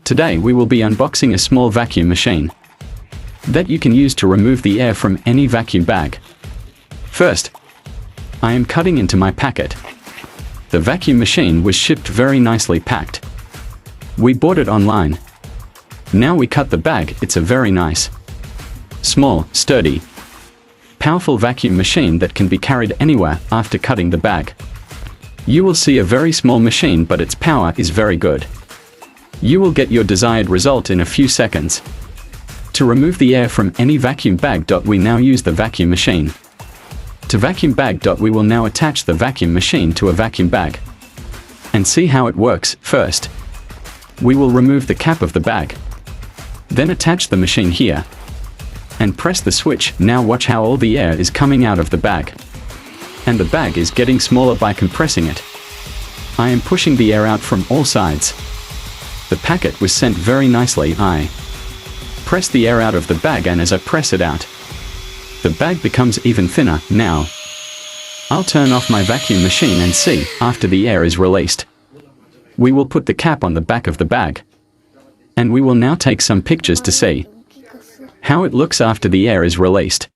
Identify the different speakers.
Speaker 1: Today we will be unboxing a small vacuum machine that you can use to remove the air from any vacuum bag. First, I am cutting into my packet. The vacuum machine was shipped very nicely packed. We bought it online. Now we cut the bag. It's a very nice, small, sturdy, powerful vacuum machine that can be carried anywhere after cutting the bag. You will see a very small machine, but its power is very good. You will get your desired result in a few seconds. To remove the air from any vacuum bag, we now use the vacuum machine. To vacuum bag, we will now attach the vacuum machine to a vacuum bag and see how it works. First, we will remove the cap of the bag. Then attach the machine here and press the switch. Now watch how all the air is coming out of the bag. And the bag is getting smaller by compressing it. I am pushing the air out from all sides. The packet was sent very nicely. I press the air out of the bag, and as I press it out, the bag becomes even thinner. Now, I'll turn off my vacuum machine and see after the air is released. We will put the cap on the back of the bag. And we will now take some pictures to see how it looks after the air is released.